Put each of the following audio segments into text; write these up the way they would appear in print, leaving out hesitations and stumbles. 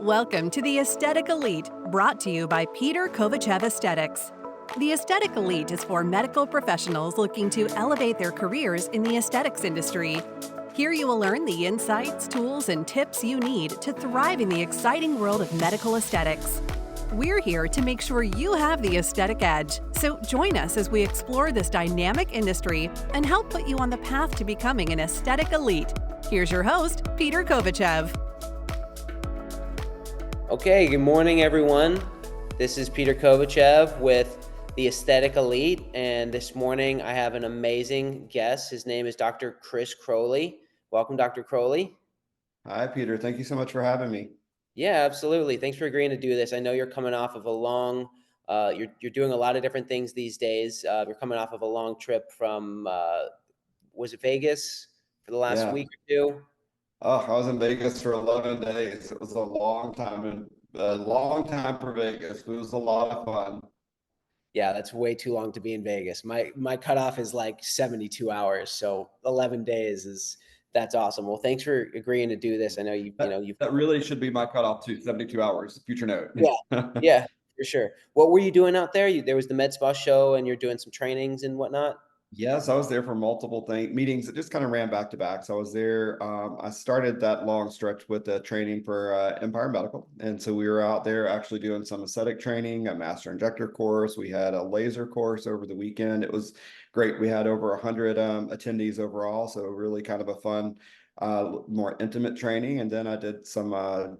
Welcome to the Aesthetic Elite, brought to you by Peter Kovachev Aesthetics. The Aesthetic Elite is for medical professionals looking to elevate their careers in the aesthetics industry. Here you will learn the insights, tools, and tips you need to thrive in the exciting world of medical aesthetics. We're here to make sure you have the aesthetic edge, so join us as we explore this dynamic industry and help put you on the path to becoming an aesthetic elite. Here's your host, Peter Kovachev. Okay, good morning, everyone. This is Peter Kovachev with the Aesthetic Elite, and this morning I have an amazing guest. His name is Dr. Chris Croley. Welcome, Dr. Croley. Hi, Peter. Thank you so much for having me. Yeah, absolutely. Thanks for agreeing to do this. I know you're coming off of a long, you're doing a lot of different things these days. You're coming off of a long trip from, was it Vegas for the last Yeah. week or two? Oh, I was in Vegas for 11 days. It was a long time and a long time for Vegas. It was a lot of fun. Yeah, that's way too long to be in Vegas. My cutoff is like 72 hours, so 11 days that's awesome. Well, thanks for agreeing to do this. I know you've That really should be my cutoff too, 72 hours. Future note. yeah, for sure. What were you doing out there? There was the medspa show, and you're doing some trainings and whatnot. Yes, I was there for multiple meetings that just kind of ran back to back. So I was there. I started that long stretch with the training for Empire Medical. And so we were out there actually doing some aesthetic training, a master injector course. We had a laser course over the weekend. It was great. We had over 100 attendees overall. So really kind of a fun, more intimate training. And then I did some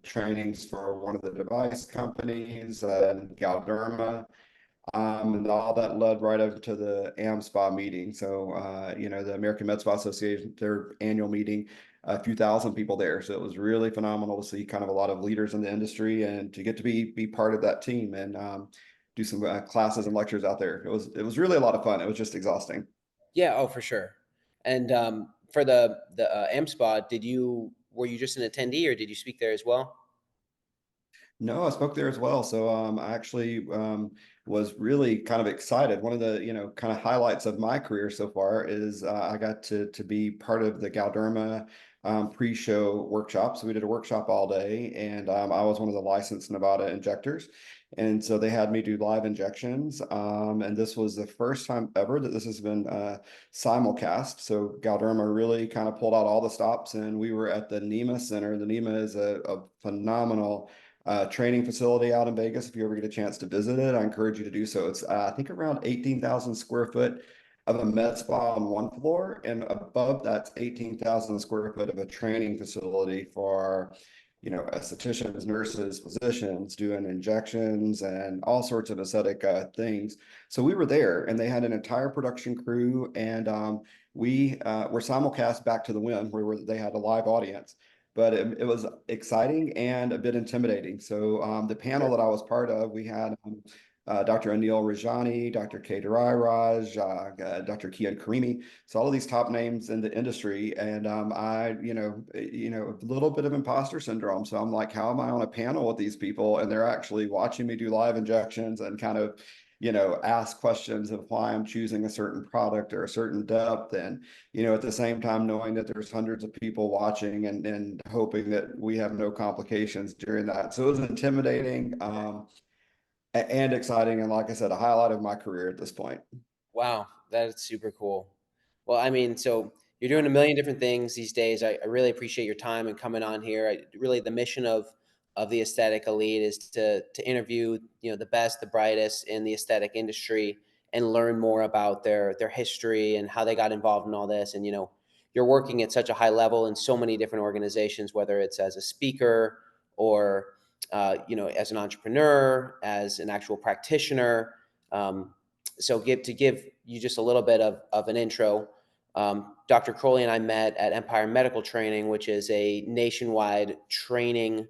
trainings for one of the device companies, Galderma. And all that led right up to the AmSpa meeting. So, the American Med Spa Association, their annual meeting, a few thousand people there. So it was really phenomenal to see kind of a lot of leaders in the industry and to get to be part of that team and do some classes and lectures out there. It was really a lot of fun. It was just exhausting. Yeah, oh, for sure. And for the AmSpa, were you just an attendee, or did you speak there as well? No, I spoke there as well. So I actually was really kind of excited. One of the kind of highlights of my career so far is I got to be part of the Galderma pre-show workshop. So we did a workshop all day, and I was one of the licensed Nevada injectors. And so they had me do live injections. And this was the first time ever that this has been simulcast. So Galderma really kind of pulled out all the stops, and we were at the NEMA Center. The NEMA is a phenomenal training facility out in Vegas. If you ever get a chance to visit it, I encourage you to do so. It's I think around 18,000 square foot of a med spa on one floor, and above that's 18,000 square foot of a training facility for estheticians, nurses, physicians doing injections and all sorts of aesthetic things. So we were there, and they had an entire production crew, and we were simulcast back to the Wynn, where they had a live audience. But it was exciting and a bit intimidating. So the panel that I was part of, we had Dr. Anil Rajani, Dr. K. Raj, Dr. Kian Karimi. So all of these top names in the industry. And a little bit of imposter syndrome. So I'm like, how am I on a panel with these people? And they're actually watching me do live injections and kind of ask questions of why I'm choosing a certain product or a certain depth. And, at the same time, knowing that there's hundreds of people watching and hoping that we have no complications during that. So it was intimidating and exciting. And like I said, a highlight of my career at this point. Wow, that's super cool. Well, I mean, so you're doing a million different things these days. I really appreciate your time and coming on here. Really, the mission of the Aesthetic Elite is to interview the best, the brightest in the aesthetic industry and learn more about their history and how they got involved in all this. And you're working at such a high level in so many different organizations, whether it's as a speaker or as an entrepreneur, as an actual practitioner. So to give you just a little bit of an intro, Dr. Croley and I met at Empire Medical Training, which is a nationwide training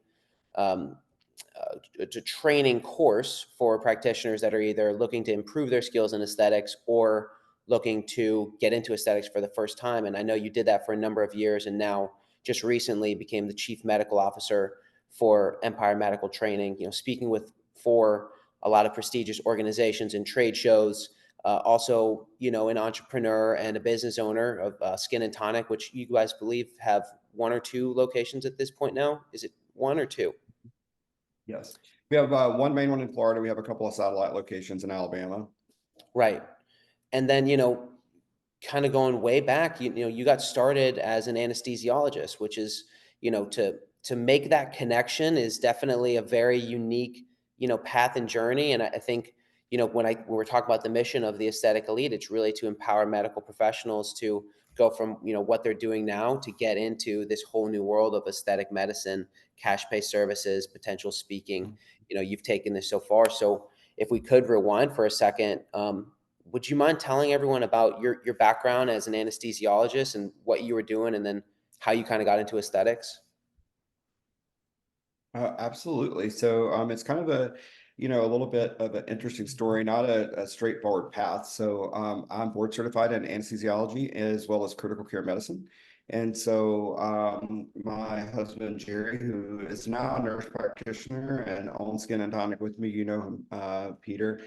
it's a training course for practitioners that are either looking to improve their skills in aesthetics or looking to get into aesthetics for the first time. And I know you did that for a number of years, and now just recently became the chief medical officer for Empire Medical Training, speaking for a lot of prestigious organizations and trade shows. Also, an entrepreneur and a business owner of Skin and Tonic, which you guys believe have one or two locations at this point now. Is it one or two? Yes. We have one main one in Florida. We have a couple of satellite locations in Alabama. Right. And then, kind of going way back, you got started as an anesthesiologist, which is, to make that connection is definitely a very unique, path and journey. And I think, when we're talking about the mission of the Aesthetic Elite, it's really to empower medical professionals to go from, what they're doing now to get into this whole new world of aesthetic medicine, cash pay services, potential speaking. You've taken this so far. So if we could rewind for a second, would you mind telling everyone about your background as an anesthesiologist and what you were doing, and then how you kind of got into aesthetics? Absolutely. So it's kind of a little bit of an interesting story, not a straightforward path. So I'm board certified in anesthesiology as well as critical care medicine. And so my husband, Jerry, who is now a nurse practitioner and owns Skin and Tonic with me, him, Peter,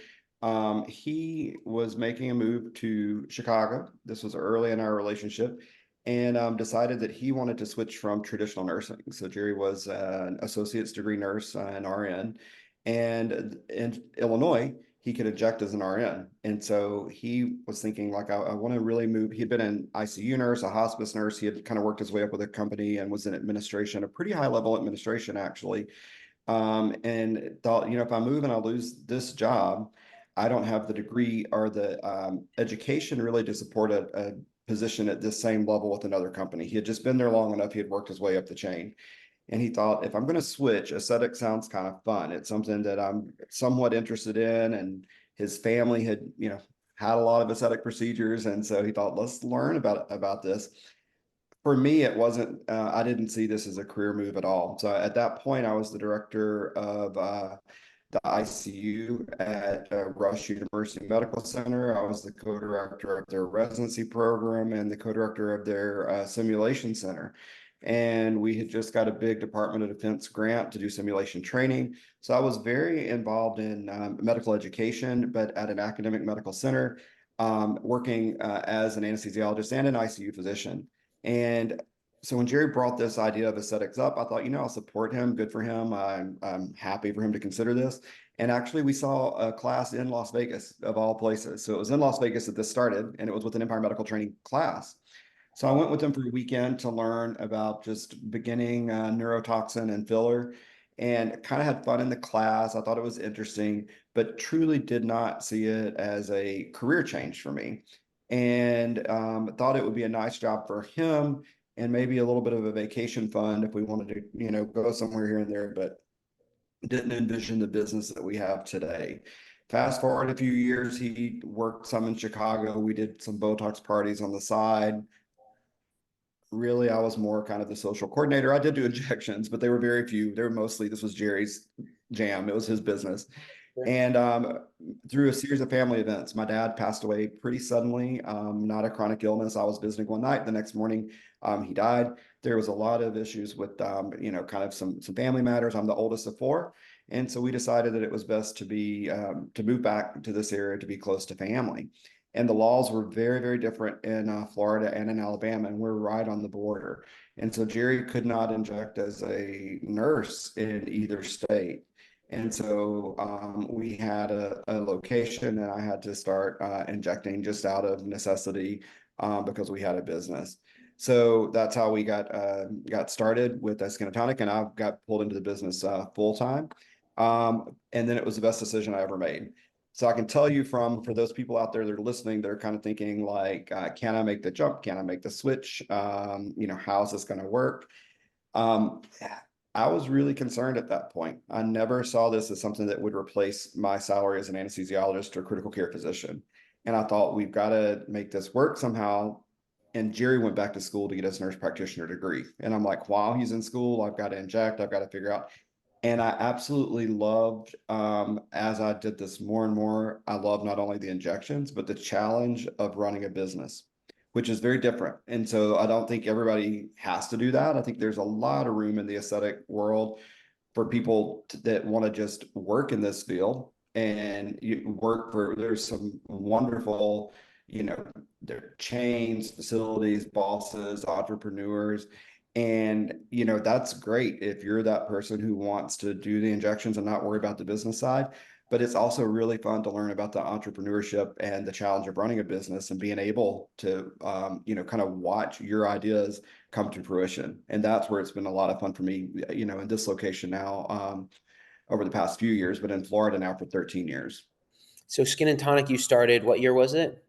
he was making a move to Chicago. This was early in our relationship, and decided that he wanted to switch from traditional nursing. So Jerry was an associate's degree nurse, an RN, and in Illinois, he could inject as an RN. And so he was thinking, like, I want to really move. He'd been an ICU nurse, a hospice nurse. He had kind of worked his way up with a company and was in administration, a pretty high level administration, actually. And thought, if I move and I lose this job, I don't have the degree or the education really to support a position at this same level with another company. He had just been there long enough. He had worked his way up the chain. And he thought, if I'm going to switch, aesthetic sounds kind of fun. It's something that I'm somewhat interested in. And his family had, had a lot of aesthetic procedures. And so he thought, let's learn about this. For me, it wasn't, I didn't see this as a career move at all. So at that point, I was the director of the ICU at Rush University Medical Center. I was the co-director of their residency program and the co-director of their simulation center. And we had just got a big Department of Defense grant to do simulation training. So I was very involved in medical education, but at an academic medical center, working as an anesthesiologist and an ICU physician. And so when Jerry brought this idea of aesthetics up, I thought, I'll support him. Good for him. I'm happy for him to consider this. And actually, we saw a class in Las Vegas, of all places. So it was in Las Vegas that this started, and it was with an Empire Medical Training class. So I went with him for a weekend to learn about just beginning neurotoxin and filler, and kind of had fun in the class. I thought it was interesting, but truly did not see it as a career change for me. And thought it would be a nice job for him and maybe a little bit of a vacation fund if we wanted to, go somewhere here and there, but didn't envision the business that we have today. Fast forward a few years, he worked some in Chicago. We did some Botox parties on the side. Really, I was more kind of the social coordinator. I did do injections, but they were very few. They were mostly, this was Jerry's jam. It was his business. And through a series of family events, my dad passed away pretty suddenly, not a chronic illness. I was visiting one night. The next morning, he died. There was a lot of issues with, kind of some family matters. I'm the oldest of four. And so we decided that it was best to move back to this area to be close to family. And the laws were very, very different in Florida and in Alabama, and we're right on the border. And so Jerry could not inject as a nurse in either state. And so we had a location, and I had to start injecting just out of necessity because we had a business. So that's how we got started with Skin and Tonic, and I got pulled into the business full time. And then it was the best decision I ever made. So I can tell you for those people out there that are listening, they're kind of thinking like, can I make the jump? Can I make the switch? How's this going to work? Um, I was really concerned at that point. I never saw this as something that would replace my salary as an anesthesiologist or critical care physician. And I thought, we've got to make this work somehow. And Jerry went back to school to get his nurse practitioner degree. And I'm like, while he's in school, I've got to inject, I've got to figure out. And I absolutely loved, as I did this more and more, I love not only the injections, but the challenge of running a business, which is very different. And so I don't think everybody has to do that. I think there's a lot of room in the aesthetic world for people that want to just work in this field and there's some wonderful, there are chains, facilities, bosses, entrepreneurs. And, that's great if you're that person who wants to do the injections and not worry about the business side. But it's also really fun to learn about the entrepreneurship and the challenge of running a business and being able to, kind of watch your ideas come to fruition. And that's where it's been a lot of fun for me, in this location now, over the past few years, but in Florida now for 13 years. So Skin and Tonic, you started, what year was it?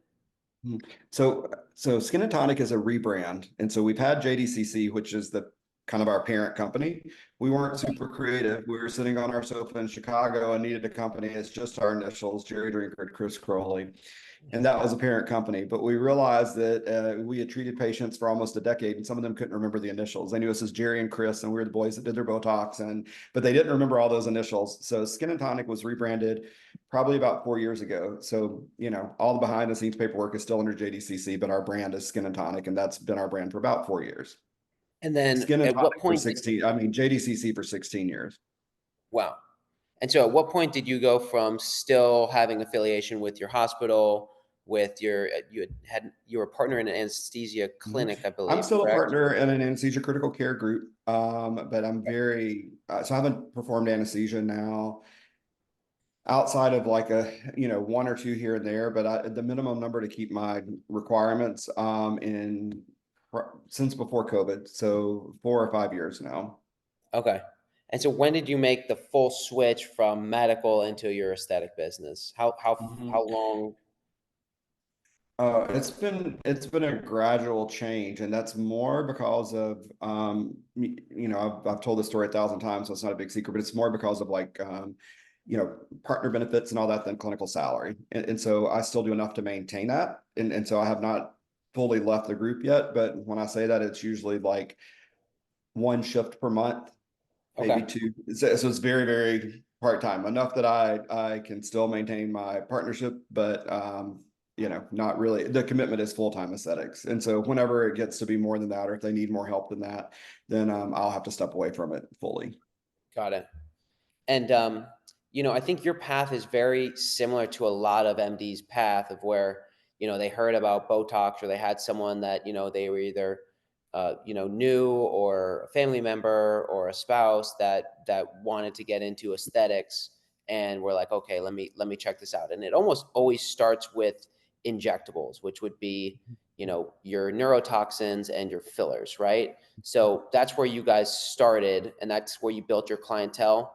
Mhm. So Skin and Tonic is a rebrand. And so we've had JDCC, which is the kind of our parent company. We weren't super creative. We were sitting on our sofa in Chicago and needed a company. It's just our initials, Jerry Drinkard, Chris Croley. And that was a parent company. But we realized that we had treated patients for almost a decade, and some of them couldn't remember the initials. They knew us as Jerry and Chris, and we were the boys that did their Botox, but they didn't remember all those initials. So Skin and Tonic was rebranded probably about 4 years ago. So, all the behind the scenes paperwork is still under JDCC, but our brand is Skin and Tonic, and that's been our brand for about 4 years. And then Skin and at what Tonic for point 16, I mean, JDCC for 16 years. wow. And so at what point did you go from still having affiliation with your hospital, with you were a partner in an anesthesia Mhm. clinic, I I'm believe, still a correct? partner in an anesthesia critical care group, but I'm so I haven't performed anesthesia now outside of like one or two here and there, but the minimum number to keep my requirements since before COVID, so 4 or 5 years now. Okay. And so when did you make the full switch from medical into your aesthetic business? How long? It's been a gradual change, and that's more because of I've told this story 1,000 times, so it's not a big secret, but it's more because of like partner benefits and all that than clinical salary, and so I still do enough to maintain that, and so I have not fully left the group yet. But when I say that, it's usually like one shift per month, maybe Okay. two. So it's very, very part-time, enough that I can still maintain my partnership, but not really. The commitment is full-time aesthetics. And so whenever it gets to be more than that, or if they need more help than that, then I'll have to step away from it fully. Got it. And I think your path is very similar to a lot of MD's path of where, they heard about Botox or they had someone that, they were either knew or a family member or a spouse that wanted to get into aesthetics and we're like, okay, let me check this out. And it almost always starts with injectables, which would be, your neurotoxins and your fillers, right? So that's where you guys started and that's where you built your clientele,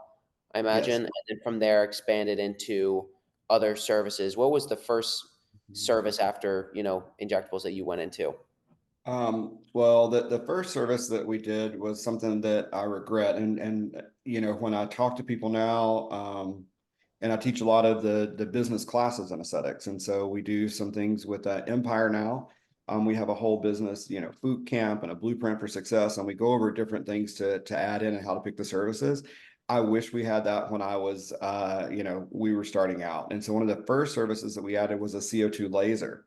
I Yes. imagine, and then from there expanded into other services. What was the first service after, injectables that you went into? Well, the first service that we did was something that I regret. And when I talk to people now, and I teach a lot of the business classes in aesthetics. And so we do some things with Empire now. We have a whole business, boot camp and a blueprint for success. And we go over different things to add in and how to pick the services. I wish we had that when I was, we were starting out. And so one of the first services that we added was a CO2 laser.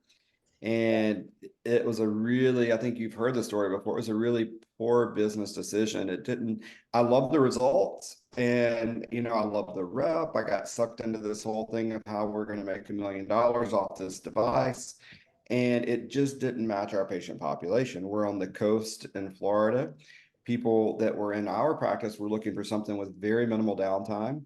And it was I think you've heard the story before. It was a really poor business decision. I love the results and, I love the rep. I got sucked into this whole thing of how we're going to make $1 million off this device. And it just didn't match our patient population. We're on the coast in Florida. People that were in our practice were looking for something with very minimal downtime,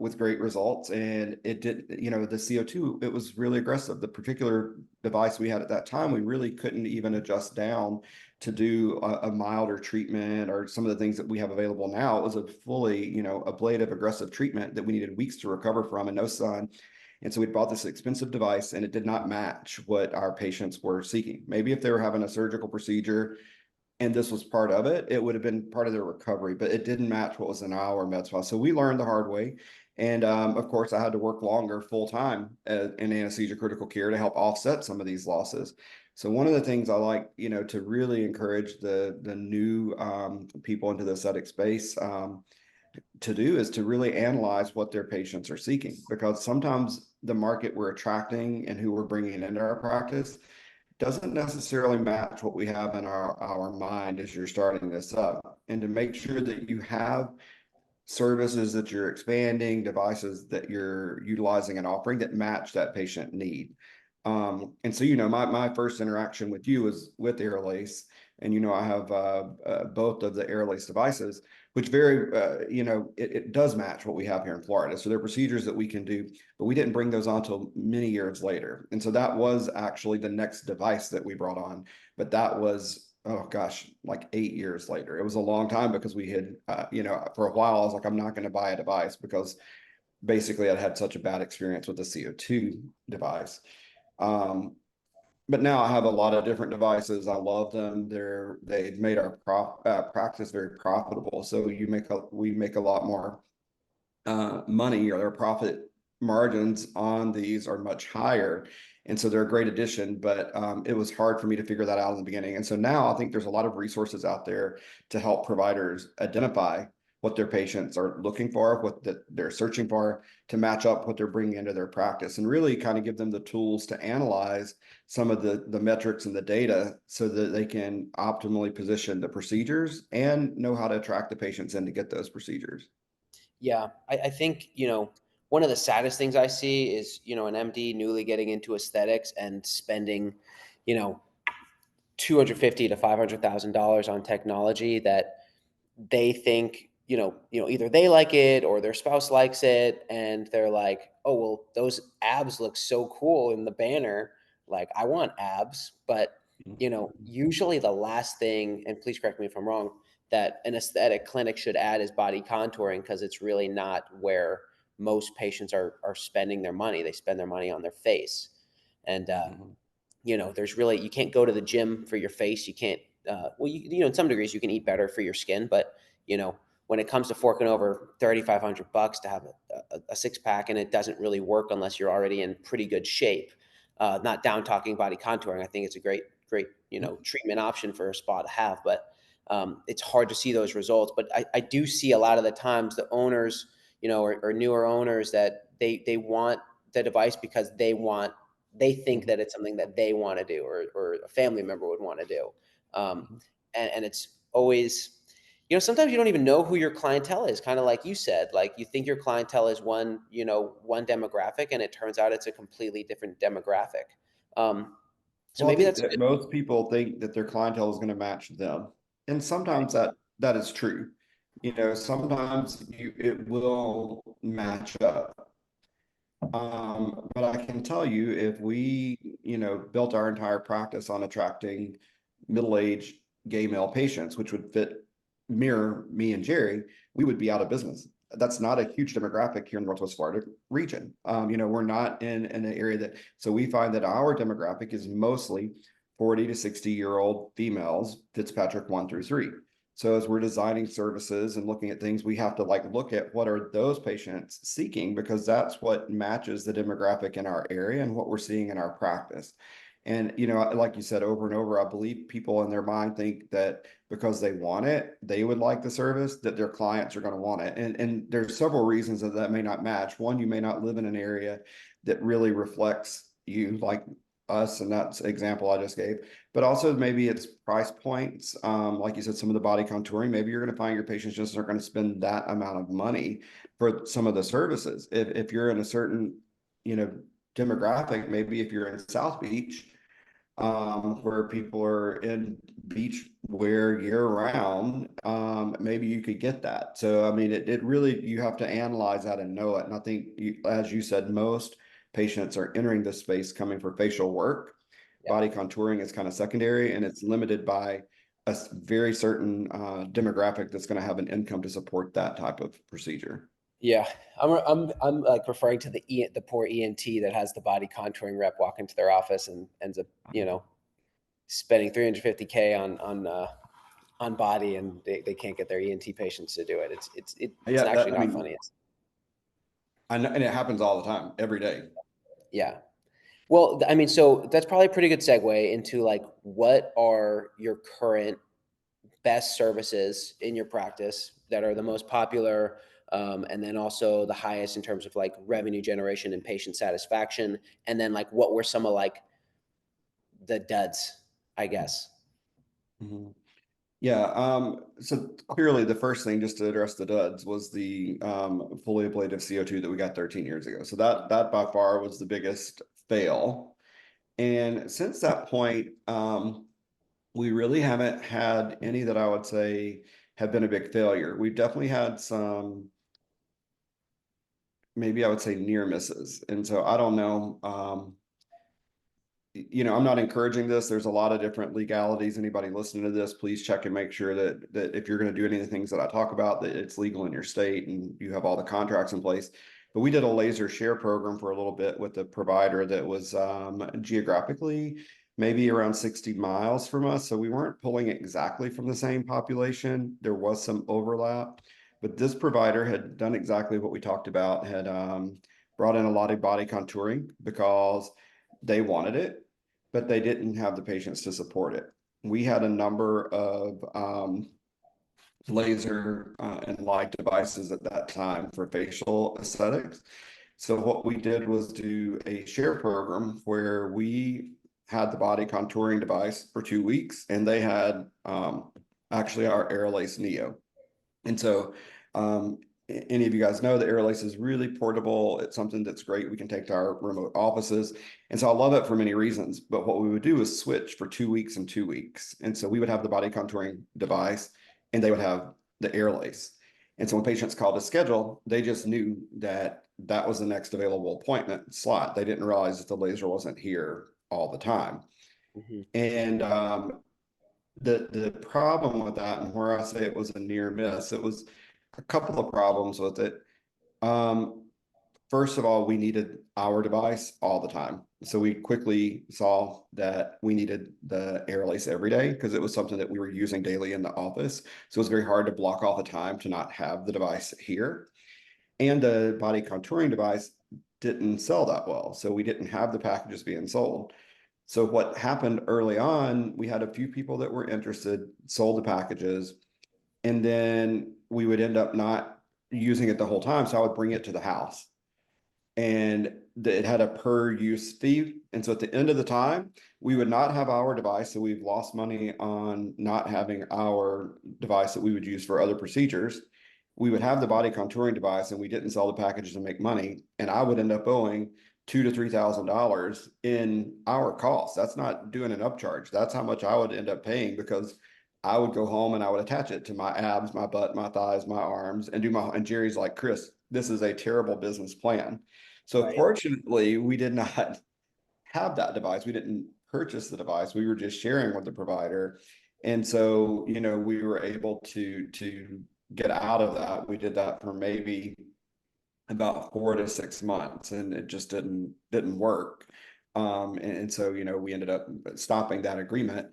with great results. And it did, the CO2, it was really aggressive. The particular device we had at that time, we really couldn't even adjust down to do a milder treatment or some of the things that we have available now. It was a fully, ablative aggressive treatment that we needed weeks to recover from and no sun. And so we bought this expensive device and it did not match what our patients were seeking. Maybe if they were having a surgical procedure and this was part of it, it would have been part of their recovery, but it didn't match what was in our med spa. So we learned the hard way. And of course, I had to work longer full time in anesthesia critical care to help offset some of these losses. So one of the things I like, to really encourage the new people into the aesthetic space to do is to really analyze what their patients are seeking, because sometimes the market we're attracting and who we're bringing into our practice doesn't necessarily match what we have in our mind as you're starting this up. And to make sure that you have services that you're expanding, devices that you're utilizing and offering that match that patient need. And so, my first interaction with you was with Airlace. And, I have both of the air-laced devices, which very, it does match what we have here in Florida. So there are procedures that we can do, but we didn't bring those on until many years later. And so that was actually the next device that we brought on. But that was, oh gosh, like 8 years later. It was a long time because we had, for a while, I was like, I'm not going to buy a device because basically I'd had such a bad experience with the CO2 device. But now I have a lot of different devices. I love them. They've made our practice very profitable. So we make a lot more money, or their profit margins on these are much higher. And so they're a great addition, but it was hard for me to figure that out in the beginning. And so now I think there's a lot of resources out there to help providers identify what their patients are looking for, what they're searching for, to match up what they're bringing into their practice, and really kind of give them the tools to analyze some of the metrics and the data so that they can optimally position the procedures and know how to attract the patients in to get those procedures. Yeah, I think, one of the saddest things I see is, an MD newly getting into aesthetics and spending, you know, 250 to $500,000 on technology that they think, either they like it or their spouse likes it, and they're like, oh, well, those abs look so cool in the banner. Like, I want abs. But, usually the last thing, and please correct me if I'm wrong, that an aesthetic clinic should add is body contouring, because it's really not where most patients are spending their money. They spend their money on their face. And, there's really, you can't go to the gym for your face. You can't, well, in some degrees you can eat better for your skin, but, when it comes to forking over $3,500 to have a six pack, and it doesn't really work unless you're already in pretty good shape. Not down talking body contouring. I think it's a great, treatment option for a spa to have, but it's hard to see those results. But I do see a lot of the times the owners, or newer owners, that they want the device because they think that it's something that they want to do, or a family member would want to do. And it's always, sometimes you don't even know who your clientele is. Kind of like you said, like you think your clientele is one demographic, and it turns out it's a completely different demographic. So Well, I maybe think that's that good. most people think that their clientele is going to match them. And Right. sometimes that is true. Sometimes it will match up. But I can tell you, if we, built our entire practice on attracting middle-aged gay male patients, which would mirror me and Jerry, we would be out of business. That's not a huge demographic here in the Northwest Florida region. We're not in an area so we find that our demographic is mostly 40 to 60-year-old females, Fitzpatrick 1 through 3. So as we're designing services and looking at things, we have to look at what are those patients seeking, because that's what matches the demographic in our area and what we're seeing in our practice. And, like you said, over and over, I believe people in their mind think that because they want it, they would like the service, that their clients are going to want it. And there's several reasons that may not match. One, you may not live in an area that really reflects you, like us, and that's the example I just gave. But also maybe it's price points. Like you said, some of the body contouring, maybe you're going to find your patients just aren't going to spend that amount of money for some of the services. If you're in a certain, demographic, maybe if you're in South Beach, where people are in beach wear year round, maybe you could get that. So, I mean, it really, you have to analyze that and know it. And I think, as you said, most patients are entering this space coming for facial work. Yeah. Body contouring is kind of secondary, and it's limited by a very certain demographic that's going to have an income to support that type of procedure. Yeah, I'm like referring to the poor ENT that has the body contouring rep walk into their office and ends up, spending 350K on body, and they can't get their ENT patients to do it. It's Yeah, actually I not mean, funny. I know, and it happens all the time, every day. Yeah. Well, I mean, so that's probably a pretty good segue into like, what are your current best services in your practice that are the most popular, and then also the highest in terms of like revenue generation and patient satisfaction, and then like what were some of like the duds, I guess. Mhm. Yeah, so clearly the first thing, just to address the duds, was the fully ablative CO2 that we got 13 years ago. So that by far was the biggest fail. And since that point, We really haven't had any that I would say have been a big failure. We've definitely had some, maybe I would say near misses. And so I don't know. I'm not encouraging this. There's a lot of different legalities. Anybody listening to this, please check and make sure that if you're going to do any of the things that I talk about, that it's legal in your state and you have all the contracts in place. But we did a laser share program for a little bit with a provider that was geographically maybe around 60 miles from us. So we weren't pulling exactly from the same population. There was some overlap, but this provider had done exactly what we talked about, had brought in a lot of body contouring because they wanted it, but they didn't have the patients to support it. We had a number of laser and light devices at that time for facial aesthetics. So what we did was do a share program where we had the body contouring device for 2 weeks, and they had actually our Aerolace Neo. And so any of you guys know that Aerolace is really portable. It's something that's great. We can take to our remote offices. And so I love it for many reasons. But what we would do is switch for 2 weeks and 2 weeks. And so we would have the body contouring device and they would have the Aerolace. And so when patients called to schedule, they just knew that that was the next available appointment slot. They didn't realize that the laser wasn't here all the time. Mhm. And the problem with that, and where I say it was a near miss, it was a couple of problems with it. Um, First of all, we needed our device all the time. So we quickly saw that we needed the Aerolace every day because it was something that we were using daily in the office. So it was very hard to block off the time to not have the device here. And the body contouring device didn't sell that well. So we didn't have the packages being sold. So what happened early on, we had a few people that were interested, sold the packages, and then we would end up not using it the whole time. So I would bring it to the house, and it had a per use fee. And so at the end of the time, we would not have our device. So we've lost money on not having our device that we would use for other procedures. We would have the body contouring device and we didn't sell the packages and make money. And I would end up owing $2,000 to $3,000 in our costs. That's not doing an upcharge. That's how much I would end up paying because I would go home and I would attach it to my abs, my butt, my thighs, my arms, and and Jerry's like, Chris, this is a terrible business plan. So Right. fortunately, we did not have that device. We didn't purchase the device. We were just sharing with the provider. And so, we were able to get out of that. We did that for maybe about 4 to 6 months, and it just didn't work. And so, we ended up stopping that agreement.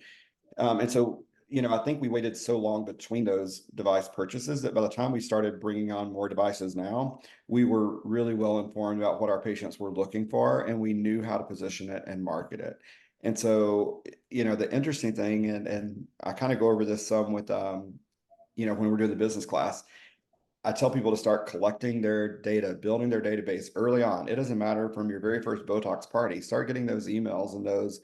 And so, I think we waited so long between those device purchases that by the time we started bringing on more devices now, we were really well informed about what our patients were looking for, and we knew how to position it and market it. And so, the interesting thing, and I kind of go over this some with, when we're doing the business class, I tell people to start collecting their data, building their database early on. It doesn't matter from your very first Botox party, start getting those emails and those,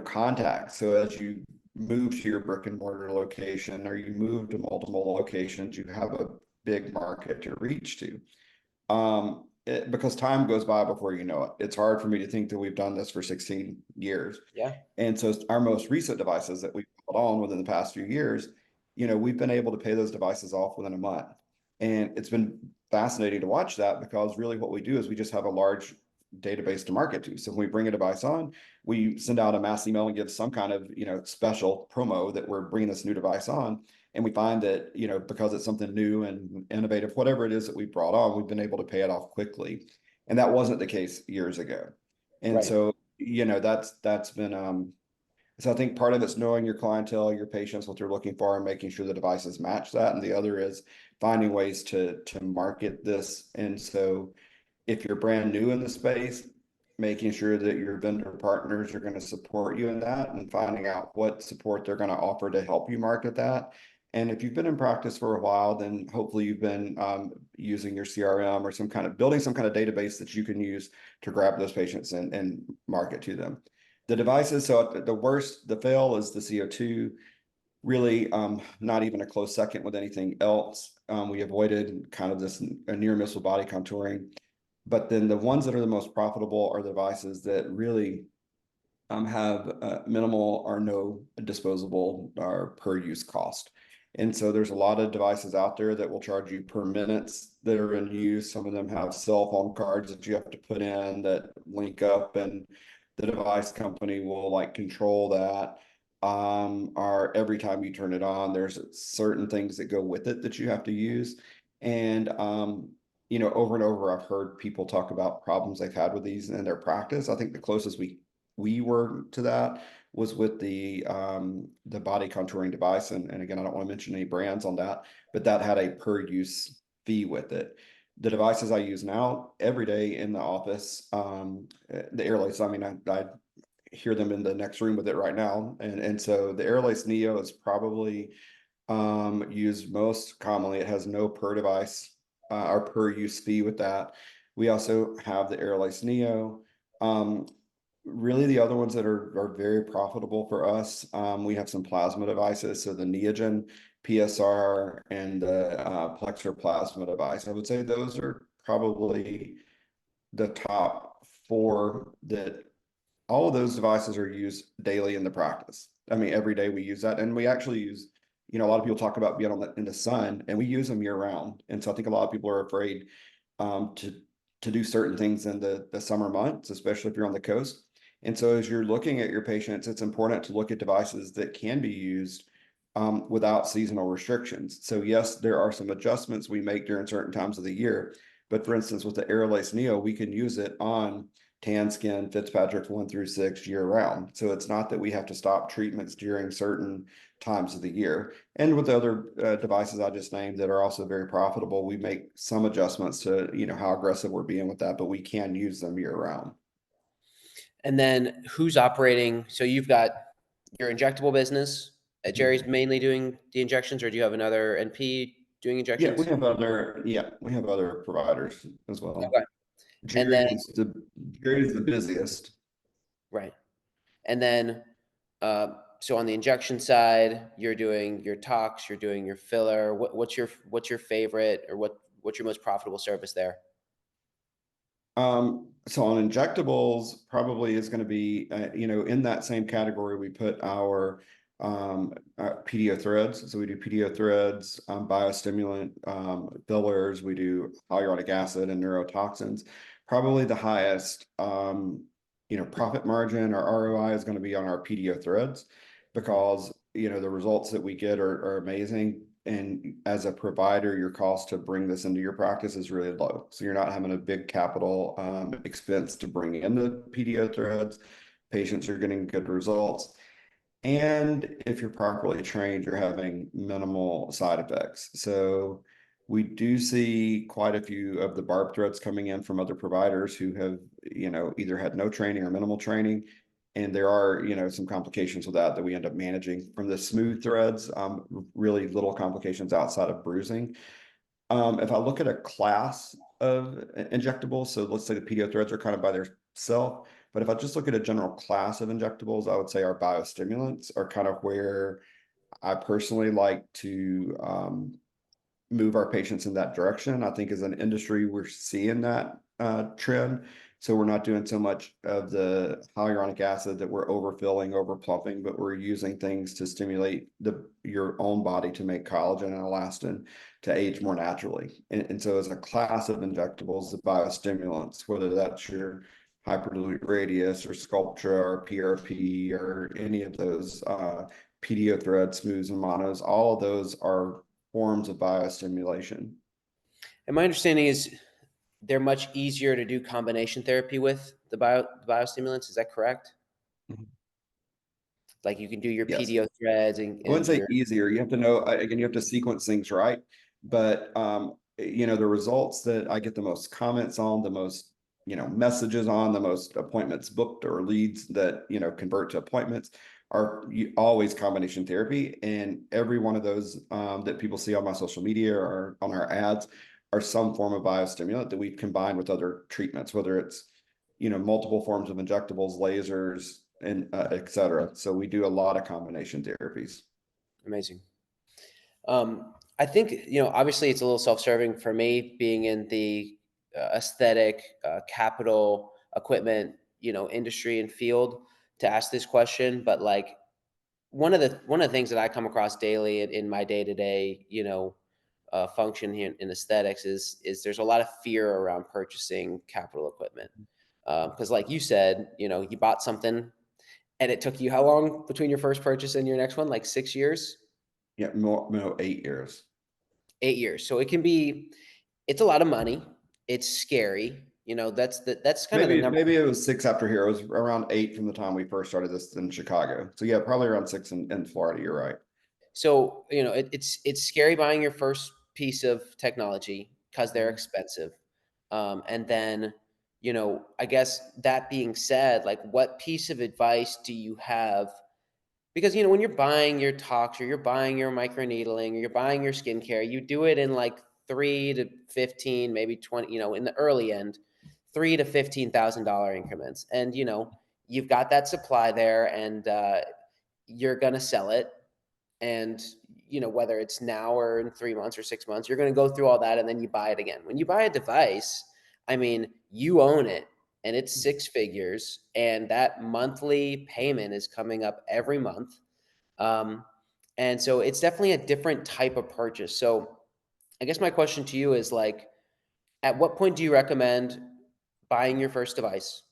contacts. So as you move to your brick and mortar location or you move to multiple locations, you have a big market to reach to. Because time goes by before you know it. It's hard for me to think that we've done this for 16 years. Yeah. And so our most recent devices that we've put on within the past few years, we've been able to pay those devices off within a month. And it's been fascinating to watch that because really what we do is we just have a large database to market to. So when we bring a device on, we send out a mass email and give some kind of, special promo that we're bringing this new device on. And we find that, because it's something new and innovative, whatever it is that we brought on, we've been able to pay it off quickly. And that wasn't the case years ago. And Right. so, that's been, so I think part of it's knowing your clientele, your patients, what they're looking for, and making sure the devices match that. And the other is finding ways to market this. And so if you're brand new in the space, making sure that your vendor partners are going to support you in that and finding out what support they're going to offer to help you market that. And if you've been in practice for a while, then hopefully you've been using your CRM or building some kind of database that you can use to grab those patients and market to them. The devices, so the fail is the CO2, really not even a close second with anything else. We avoided kind of a near miss with body contouring. But then the ones that are the most profitable are the devices that really have minimal or no disposable or per use cost. And so there's a lot of devices out there that will charge you per minutes that are in use. Some of them have cell phone cards that you have to put in that link up, and the device company will like control that. Or every time you turn it on, there's certain things that go with it that you have to use. And over and over, I've heard people talk about problems they've had with these in their practice. I think the closest we were to that was with the body contouring device. And again, I don't want to mention any brands on that, but that had a per use fee with it. The devices I use now every day in the office, the Airlace, I mean, I hear them in the next room with it right now. And so the Airlace Neo is probably used most commonly. It has no per device or per use fee with that. We also have the Airlace Neo. Really, the other ones that are very profitable for us, we have some plasma devices. So the Neogen PSR and the Plexor plasma device. I would say those are probably the top four that all of those devices are used daily in the practice. I mean, every day we use that, and we actually use, a lot of people talk about being in the sun, and we use them year round. And so I think a lot of people are afraid to do certain things in the summer months, especially if you're on the coast. And so as you're looking at your patients, it's important to look at devices that can be used without seasonal restrictions. So yes, there are some adjustments we make during certain times of the year. But for instance, with the Airlace Neo, we can use it on tan skin, Fitzpatrick 1 through 6 year round. So it's not that we have to stop treatments during certain times of the year. And with the other devices I just named that are also very profitable, we make some adjustments to, how aggressive we're being with that, but we can use them year round. And then who's operating? So you've got your injectable business. Jerry's mainly doing the injections, or do you have another NP doing injections? We have other providers as well. Okay. And then Jerry's the busiest. right. And then so on the injection side, you're doing your tox, you're doing your filler. What's your favorite, or what's your most profitable service there? So on injectables, probably is going to be, in that same category, we put our PDO threads. So we do PDO threads, biostimulant, fillers. We do hyaluronic acid and neurotoxins. Probably the highest, profit margin or ROI is going to be on our PDO threads, because, the results that we get are amazing. And as a provider, your cost to bring this into your practice is really low. So you're not having a big capital expense to bring in the PDO threads. Patients are getting good results. And if you're properly trained, you're having minimal side effects. So we do see quite a few of the barb threads coming in from other providers who have, either had no training or minimal training. And there are, some complications with that we end up managing. From the smooth threads, really little complications outside of bruising. If I look at a class of injectables, so let's say the PDO threads are kind of by themselves, but if I just look at a general class of injectables, I would say our biostimulants are kind of where I personally like to move our patients in that direction. I think as an industry, we're seeing that trend. So we're not doing so much of the hyaluronic acid that we're overfilling, overplumping, but we're using things to stimulate your own body to make collagen and elastin to age more naturally. And so as a class of injectables, the biostimulants, whether that's your hyperdilute radius or Sculptra or PRP or any of those PDO threads, smooths and monos, all of those are forms of biostimulation. And my understanding is they're much easier to do combination therapy with the biostimulants. Is that correct? Mhm. Like you can do your Yes. PDO threads and I wouldn't say your easier. You have to know, again, you have to sequence things right. But, the results that I get the most comments on, the most, messages on, the most appointments booked or leads that, convert to appointments are always combination therapy. And every one of those that people see on my social media or on our ads are some form of biostimulant that we've combined with other treatments, whether it's, multiple forms of injectables, lasers, and et cetera. So we do a lot of combination therapies. amazing. I think, obviously it's a little self-serving for me being in the aesthetic, capital equipment, industry and field. to ask this question, but like one of the things that I come across daily in my day to day, function here in aesthetics is there's a lot of fear around purchasing capital equipment. Because like you said, you bought something and it took you how long between your first purchase and your next one? Like 6 years? Yeah, more, no, 8 years. 8 years. So it's a lot of money. It's scary. That's kind of the number. Maybe it was 6 after here. It was around 8 from the time we first started this in Chicago. So yeah, probably around 6 in Florida. You're right. So, it's scary buying your first piece of technology because they're expensive. And then, I guess that being said, like what piece of advice do you have? Because, when you're buying your tox or you're buying your microneedling or you're buying your skincare, you do it in like 3 to 15, maybe 20, in the early end, $3,000 to $15,000 increments. And, you've got that supply there and you're going to sell it. And whether it's now or in 3 months or 6 months, you're going to go through all that and then you buy it again. When you buy a device, I mean, you own it and it's 6 figures and that monthly payment is coming up every month. And so it's definitely a different type of purchase. So I guess my question to you is like, at what point do you recommend buying your first device?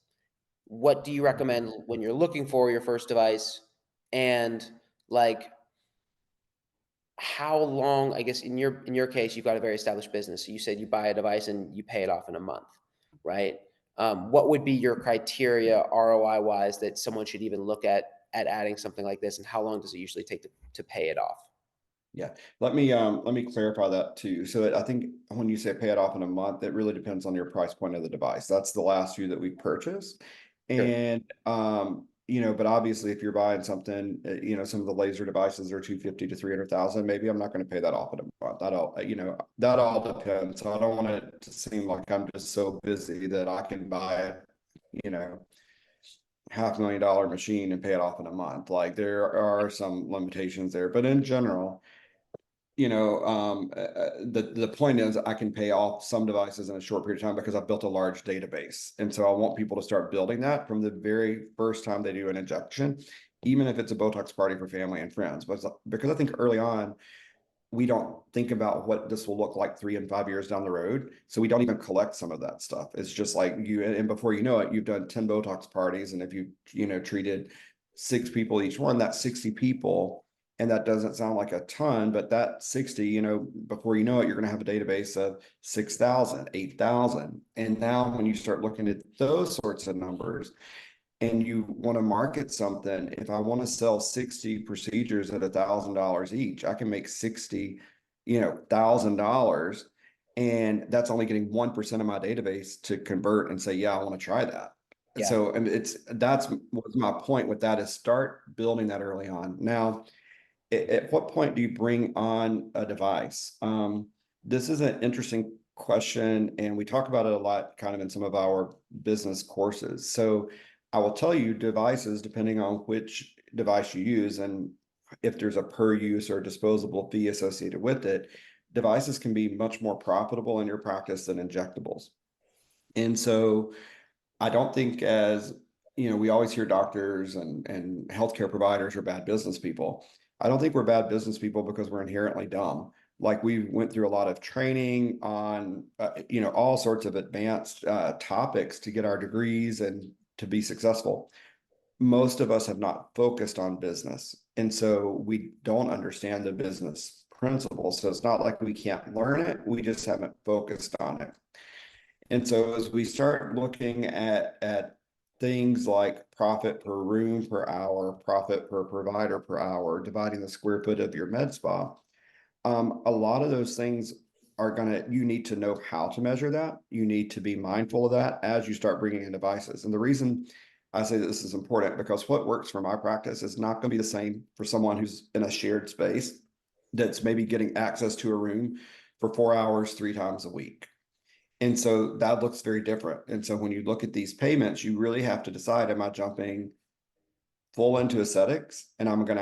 What do you recommend when you're looking for your first device? And like, how long, I guess in your case, you've got a very established business. So you said you buy a device and you pay it off in a month, right? What would be your criteria ROI wise that someone should even look at adding something like this, and how long does it usually take to pay it off? Yeah, let me clarify that too. So I think when you say pay it off in a month, it really depends on your price point of the device. That's the last few that we purchased. Sure. And but obviously if you're buying something, some of the laser devices are 250 to 300,000, maybe I'm not going to pay that off in a month. That all depends. So I don't want it to seem like I'm just so busy that I can buy, you know, $500,000 machine and pay it off in a month. Like there are some limitations there, but in general, the point is I can pay off some devices in a short period of time because I've built a large database. And so I want people to start building that from the very first time they do an injection, even if it's a Botox party for family and friends. But because I think early on, we don't think about what this will look like 3 and 5 years down the road. So we don't even collect some of that stuff. It's just like and before you know it, you've done 10 Botox parties. And if you, treated 6 people each one, that's 60 people. And that doesn't sound like a ton, but that 60, before you know it, you're going to have a database of 6,000, 8,000. And now when you start looking at those sorts of numbers, and you want to market something, if I want to sell 60 procedures at $1,000 each, I can make 60, $1,000. And that's only getting 1% of my database to convert and say, yeah, I want to try that. Yeah. So, and that's was my point with that, is start building that early on. Now, at what point do you bring on a device? This is an interesting question, and we talk about it a lot kind of in some of our business courses. So I will tell you, devices, depending on which device you use and if there's a per use or disposable fee associated with it, devices can be much more profitable in your practice than injectables. And so I don't think, as we always hear doctors and healthcare providers are bad business people. I don't think we're bad business people because we're inherently dumb. Like, we went through a lot of training on, all sorts of advanced topics to get our degrees and to be successful. Most of us have not focused on business. And so we don't understand the business principles. So it's not like we can't learn it. We just haven't focused on it. And so as we start looking at things like profit per room per hour, profit per provider per hour, dividing the square foot of your med spa, a lot of those things you need to know how to measure that. You need to be mindful of that as you start bringing in devices. And the reason I say that this is important, because what works for my practice is not going to be the same for someone who's in a shared space that's maybe getting access to a room for 4 hours, 3 times a week. And so that looks very different. And so when you look at these payments, you really have to decide, am I jumping full into aesthetics, and am I going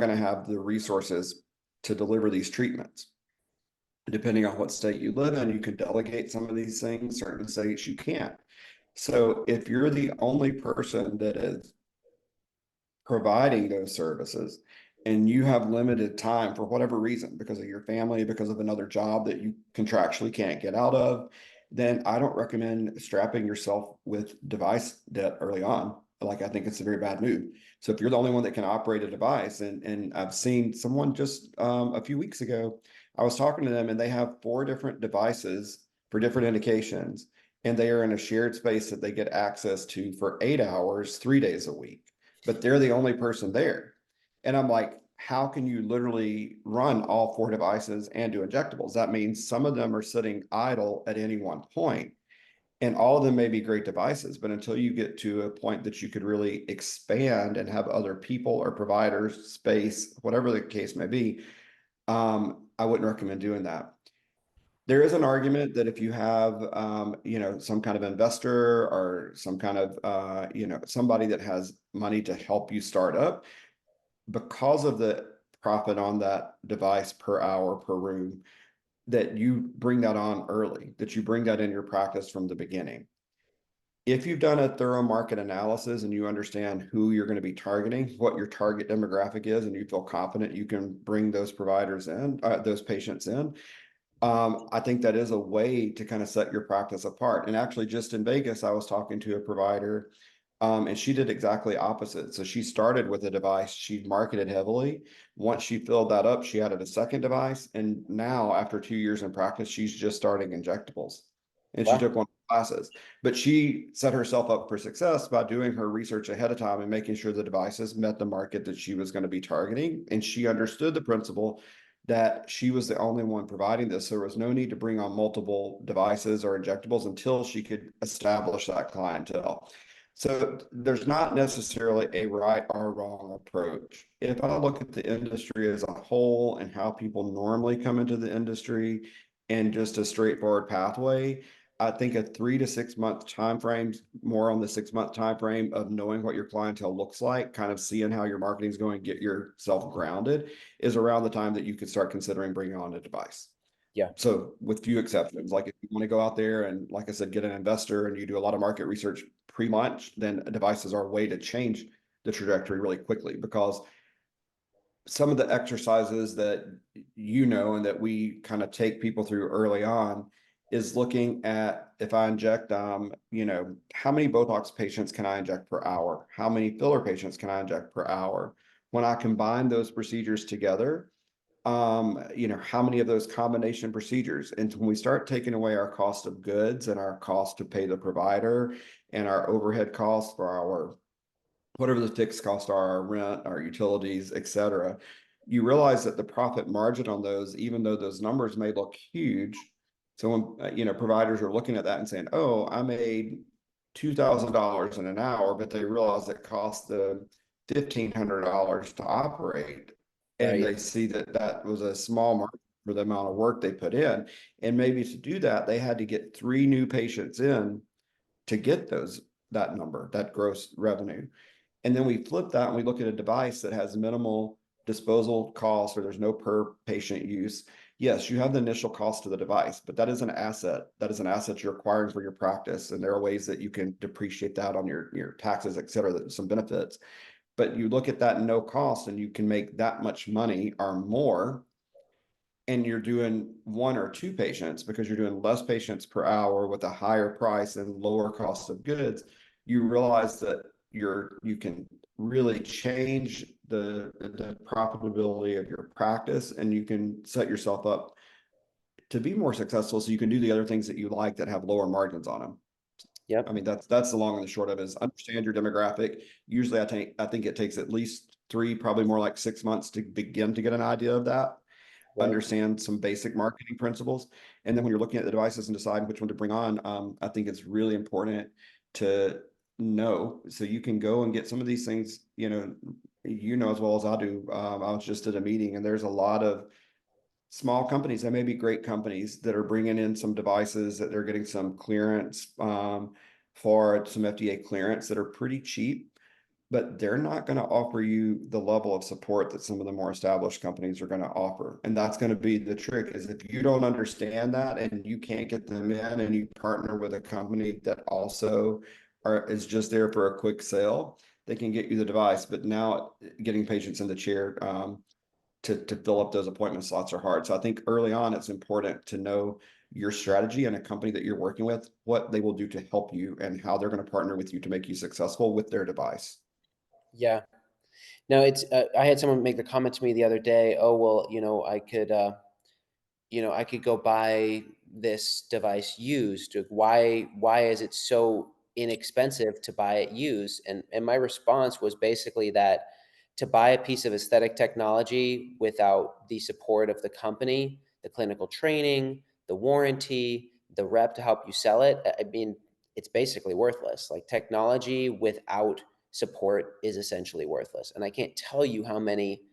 to have the resources to deliver these treatments? Depending on what state you live in, you can delegate some of these things. Certain states you can't. So if you're the only person that is providing those services and you have limited time for whatever reason, because of your family, because of another job that you contractually can't get out of, then I don't recommend strapping yourself with device debt early on. Like, I think it's a very bad move. So if you're the only one that can operate a device, and I've seen someone just a few weeks ago, I was talking to them and they have 4 different devices for different indications, and they are in a shared space that they get access to for 8 hours, 3 days a week, but they're the only person there. And I'm like, how can you literally run all 4 devices and do injectables? That means some of them are sitting idle at any one point, and all of them may be great devices, but until you get to a point that you could really expand and have other people or providers, space, whatever the case may be, I wouldn't recommend doing that. There is an argument that if you have, some kind of investor or some kind of, somebody that has money to help you start up, because of the profit on that device per hour per room, that you bring that on early, that you bring that in your practice from the beginning. If you've done a thorough market analysis and you understand who you're going to be targeting, what your target demographic is, and you feel confident you can bring those providers in, those patients in, I think that is a way to kind of set your practice apart. And actually, just in Vegas, I was talking to a provider, and she did exactly opposite. So she started with a device she marketed heavily. Once she filled that up, she added a second device. And now, after 2 years in practice, she's just starting injectables. And she Wow. took one of the classes. But she set herself up for success by doing her research ahead of time and making sure the devices met the market that she was going to be targeting. And she understood the principle that she was the only one providing this. So there was no need to bring on multiple devices or injectables until she could establish that clientele. So there's not necessarily a right or wrong approach. If I look at the industry as a whole and how people normally come into the industry and just a straightforward pathway, I think a 3 to 6 month time frame, more on the 6 month time frame of knowing what your clientele looks like, kind of seeing how your marketing is going, get yourself grounded, is around the time that you could start considering bringing on a device. Yeah. So with few exceptions, like if you want to go out there and, like I said, get an investor and you do a lot of market research pre-launch, then devices are a way to change the trajectory really quickly, because some of the exercises that and that we kind of take people through early on is looking at, if I inject, how many Botox patients can I inject per hour? How many filler patients can I inject per hour? When I combine those procedures together, how many of those combination procedures? And when we start taking away our cost of goods and our cost to pay the provider and our overhead costs for our whatever the fixed costs are, our rent, our utilities, et cetera, you realize that the profit margin on those, even though those numbers may look huge, so when providers are looking at that and saying, "Oh, I made $2,000 in an hour," but they realize it costs them $1,500 to operate, and Right. they see that that was a small margin for the amount of work they put in, and maybe to do that they had to get 3 new patients in to get that number, that gross revenue. And then we flip that and we look at a device that has minimal disposal costs, or there's no per patient use. Yes, you have the initial cost of the device, but that is an asset. That is an asset you're acquiring for your practice. And there are ways that you can depreciate that on your taxes, et cetera, that some benefits. But you look at that no cost and you can make that much money or more, and you're doing 1 or 2 patients because you're doing less patients per hour with a higher price and lower cost of goods, you realize that you can really change the profitability of your practice, and you can set yourself up to be more successful so you can do the other things that you like that have lower margins on them. Yep. I mean, that's the long and the short of it, is understand your demographic. Usually I think it takes at least 3, probably more like 6 months to begin to get an idea of that. Right. Understand some basic marketing principles. And then when you're looking at the devices and deciding which one to bring on, I think it's really important to know, so you can go and get some of these things, as well as I do. I was just at a meeting and there's a lot of small companies that may be great companies that are bringing in some devices that they're getting some clearance, for some FDA clearance, that are pretty cheap, but they're not going to offer you the level of support that some of the more established companies are going to offer. And that's going to be the trick, is if you don't understand that and you can't get them in, and you partner with a company that also is just there for a quick sale, they can get you the device, but now getting patients in the chair to fill up those appointment slots are hard. So I think early on, it's important to know your strategy and a company that you're working with, what they will do to help you and how they're going to partner with you to make you successful with their device. Yeah. No, it's I had someone make the comment to me the other day, "Oh, well, I could go buy this device used. Like, why is it so inexpensive to buy it used?" And my response was basically that to buy a piece of aesthetic technology without the support of the company, the clinical training, the warranty, the rep to help you sell it, I mean, it's basically worthless. Like, technology without support is essentially worthless. And I can't tell you how many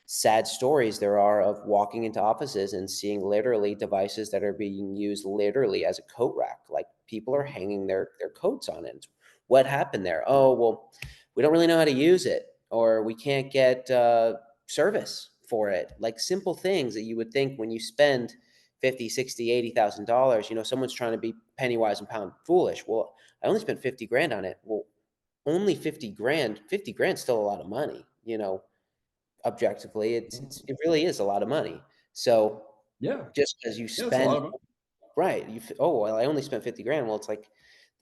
sad stories there are of walking into offices and seeing literally devices that are being used literally as a coat rack. Like, people are hanging their coats on it. What happened there? Oh, well, we don't really know how to use it, or we can't get service for it. Like, simple things that you would think when you spend 50, 60, $80,000, someone's trying to be penny wise and pound foolish. Well, I only spent 50 grand on it. Well, only 50 grand, 50 grand still a lot of money, objectively. It really is a lot of money. So Yeah. just because you Yeah, it's a lot spend, of money. right, oh, well, I only spent 50 grand. Well, it's like,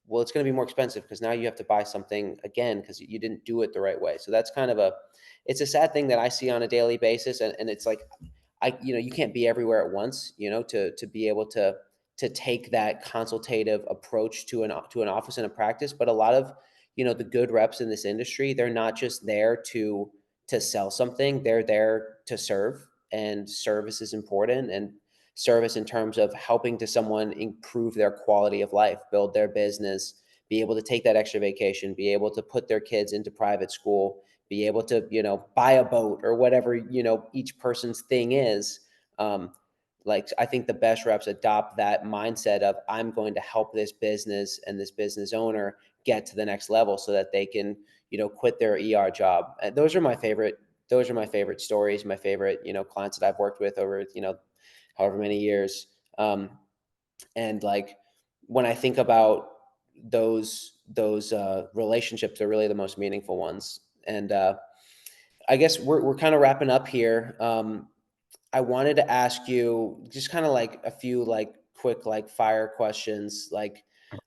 well, it's going to be more expensive because now you have to buy something again because you didn't do it the right way. So that's kind of it's a sad thing that I see on a daily basis. And it's like, you can't be everywhere at once, to be able to take that consultative approach to an office and a practice. But a lot of, the good reps in this industry, they're not just there to sell something, they're there to serve, and service is important. And service in terms of helping to someone improve their quality of life, build their business, be able to take that extra vacation, be able to put their kids into private school, be able to, buy a boat or whatever, each person's thing is. Um, like, I think the best reps adopt that mindset of, I'm going to help this business and this business owner get to the next level so that they can, quit their ER job. And those are my favorite stories, my favorite, clients that I've worked with over, however many years. And like, when I think about those relationships are really the most meaningful ones. And I guess we're kind of wrapping up here. I wanted to ask you just kind of like a few like quick like fire questions. Like,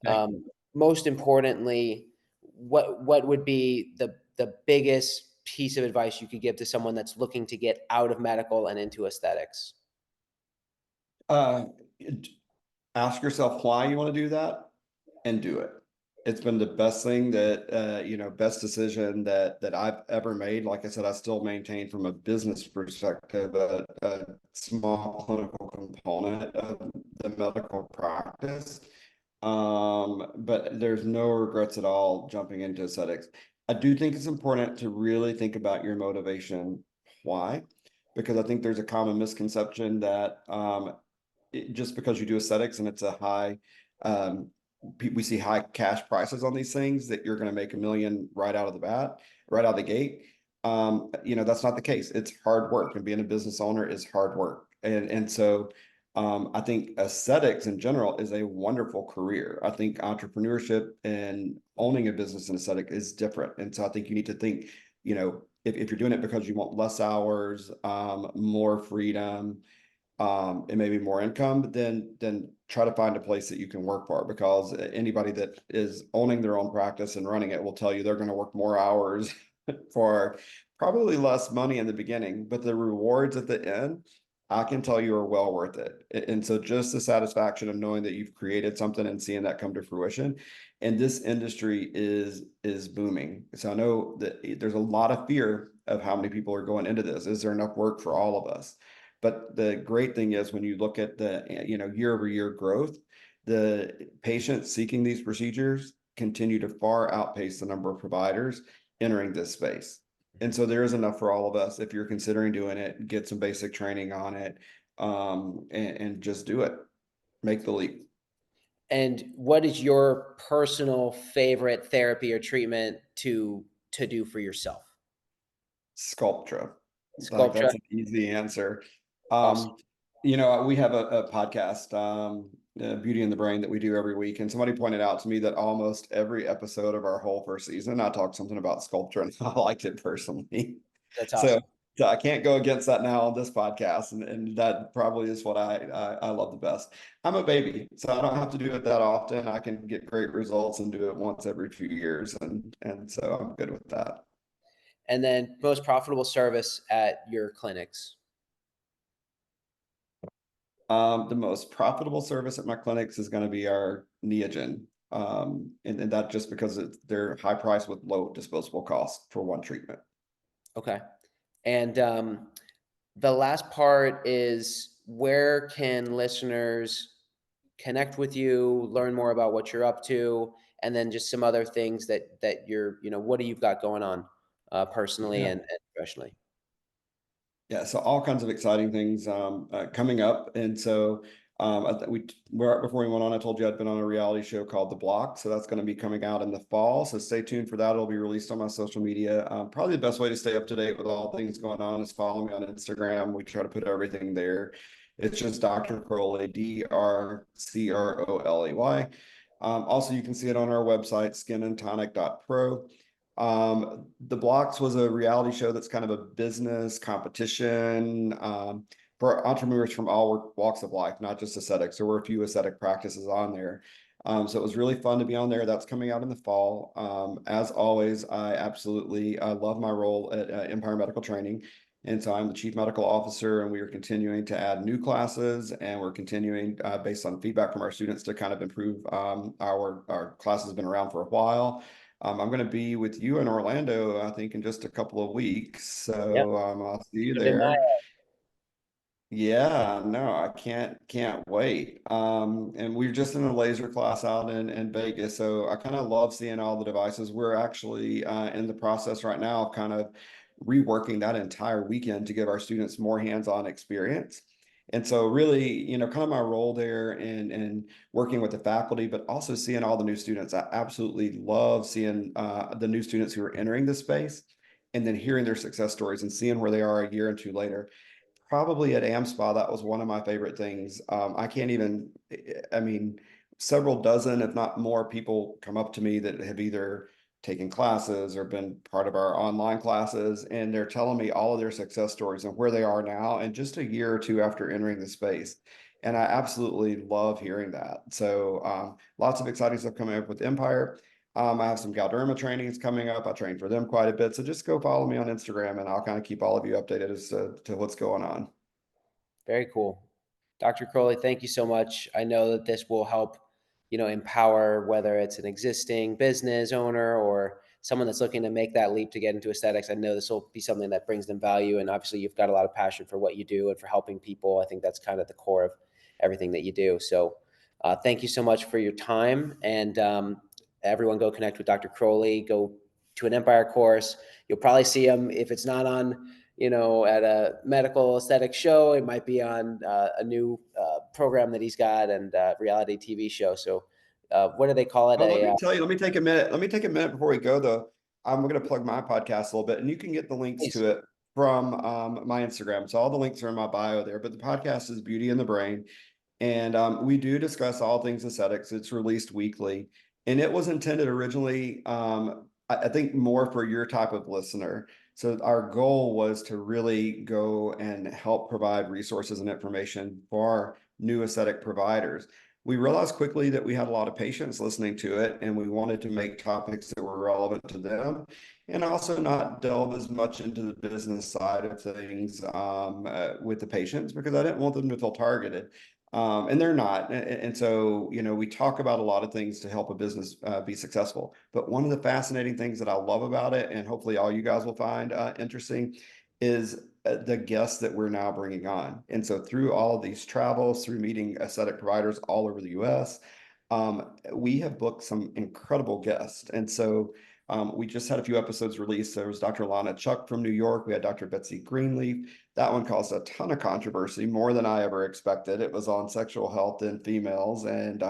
Okay. most importantly, what would be the biggest piece of advice you could give to someone that's looking to get out of medical and into aesthetics? Uh, Ask yourself why you want to do that and do it. It's been the best thing that best decision that I've ever made. Like I said, I still maintain from a business perspective a small clinical component of the medical practice. But there's no regrets at all jumping into aesthetics. I do think it's important to really think about your motivation. Why? Because I think there's a common misconception that just because you do aesthetics and it's a high, um, we see high cash prices on these things, that you're going to make $1 million right out of the bat, right out of the gate. That's not the case. It's hard work, and being a business owner is hard work. And so I think aesthetics in general is a wonderful career. I think entrepreneurship and owning a business in aesthetic is different. And so I think you need to think, if you're doing it because you want less hours, more freedom, and maybe more income, then try to find a place that you can work for, because anybody that is owning their own practice and running it will tell you they're going to work more hours for probably less money in the beginning, but the rewards at the end, I can tell you, are well worth it. And so just the satisfaction of knowing that you've created something and seeing that come to fruition. And this industry is booming. So I know that there's a lot of fear of how many people are going into this. Is there enough work for all of us? But the great thing is, when you look at the year over year growth, the patients seeking these procedures continue to far outpace the number of providers entering this space. And so there is enough for all of us. If you're considering doing it, get some basic training on it, and just do it. Make the leap. And what is your personal favorite therapy or treatment to do for yourself? Sculptra. Like, Sculpture. that's an easy answer. Awesome. Um, We have a podcast, Beauty in the Brain, that we do every week. And somebody pointed out to me that almost every episode of our whole first season, I talked something about sculpture, and I liked it personally. That's So, awesome. so I can't go against that now on this podcast. And that probably is what I love the best. I'm a baby, so I don't have to do it that often. I can get great results and do it once every few years. And so I'm good with that. And then most profitable service at your clinics. The most profitable service at my clinics is going to be our Neogen. And that just because they're high price with low disposable costs for one treatment. Okay. And the last part is, where can listeners connect with you, learn more about what you're up to, and then just some other things that you're, what do you got going on personally Yeah. and professionally? Yeah, so all kinds of exciting things coming up. And so before we went on, I told you I'd been on a reality show called The Block. So that's going to be coming out in the fall. So stay tuned for that. It'll be released on my social media. Probably the best way to stay up to date with all things going on is follow me on Instagram. We try to put everything there. It's just Dr. Croley, DrCroley. Also, you can see it on our website, skinandtonic.pro. The Blocks was a reality show that's kind of a business competition for entrepreneurs from all walks of life, not just aesthetics. There were a few aesthetic practices on there. So it was really fun to be on there. That's coming out in the fall. As always, I love my role at Empire Medical Training. And so I'm the chief medical officer, and we are continuing to add new classes, and we're continuing based on feedback from our students to kind of improve our classes have been around for a while. I'm going to be with you in Orlando, I think, in just a couple of weeks. Yep. So I'll see you Put it in my there. Yeah, no, I can't wait. And we are just in a laser class out in Vegas, so I kind of love seeing all the devices. We're actually in the process right now of kind of reworking that entire weekend to give our students more hands-on experience. And so really, kind of my role there and working with the faculty, but also seeing all the new students. I absolutely love seeing the new students who are entering the space and then hearing their success stories and seeing where they are a year or two later. Probably at AmSpa, that was one of my favorite things. I can't even, I mean, several dozen, if not more, people come up to me that have either taken classes or been part of our online classes, and they're telling me all of their success stories and where they are now, and just a year or two after entering the space. And I absolutely love hearing that. So lots of exciting stuff coming up with Empire. I have some Galderma trainings coming up. I train for them quite a bit. So just go follow me on Instagram, and I'll kind of keep all of you updated as to what's going on. Very cool. Dr. Crowley, thank you so much. I know that this will help, empower, whether it's an existing business owner or someone that's looking to make that leap to get into aesthetics. I know this will be something that brings them value. And obviously you've got a lot of passion for what you do and for helping people. I think that's kind of the core of everything that you do. So thank you so much for your time. And everyone go connect with Dr. Crowley, go to an Empire course. You'll probably see him if it's not on, at a medical aesthetic show. It might be on a new program that he's got, and reality TV show. So what do they call it? Oh, let me tell you, let me take a minute. Let me take a minute before we go, though. I'm going to plug my podcast a little bit, and you can get the links Please. to it from my Instagram. So all the links are in my bio there, but the podcast is Beauty in the Brain. And we do discuss all things aesthetics. It's released weekly, and it was intended originally, I think, more for your type of listener. So our goal was to really go and help provide resources and information for new aesthetic providers. We realized quickly that we had a lot of patients listening to it, and we wanted to make topics that were relevant to them, and also not delve as much into the business side of things with the patients, because I didn't want them to feel targeted. And they're not. And so, we talk about a lot of things to help a business be successful. But one of the fascinating things that I love about it, and hopefully all you guys will find interesting, is the guests that we're now bringing on. And so through all of these travels, through meeting aesthetic providers all over the US, we have booked some incredible guests. And so we just had a few episodes released. There was Dr. Lana Chuck from New York. We had Dr. Betsy Greenleaf. That one caused a ton of controversy, more than I ever expected. It was on sexual health in females, and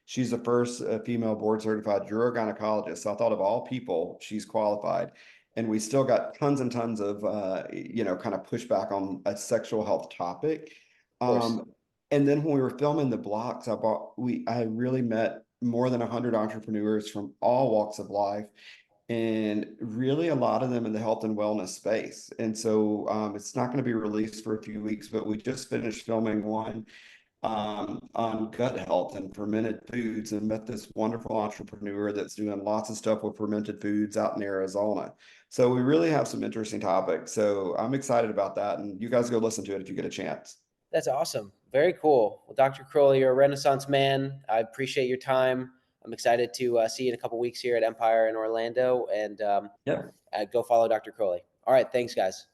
she's the first female board certified urogynecologist. So I thought, of all people, she's qualified. And we still got tons and tons of, kind of pushback on a sexual health topic. Of course. And then when we were filming the blocks, I really met more than 100 entrepreneurs from all walks of life, and really a lot of them in the health and wellness space. And so it's not going to be released for a few weeks, but we just finished filming one on gut health and fermented foods, and met this wonderful entrepreneur that's doing lots of stuff with fermented foods out in Arizona. So we really have some interesting topics. So I'm excited about that. And you guys go listen to it if you get a chance. That's awesome. Very cool. Well, Dr. Crowley, you're a Renaissance man. I appreciate your time. I'm excited to see you in a couple weeks here at Empire in Orlando, and Yep. go follow Dr. Crowley. All right. Thanks, guys.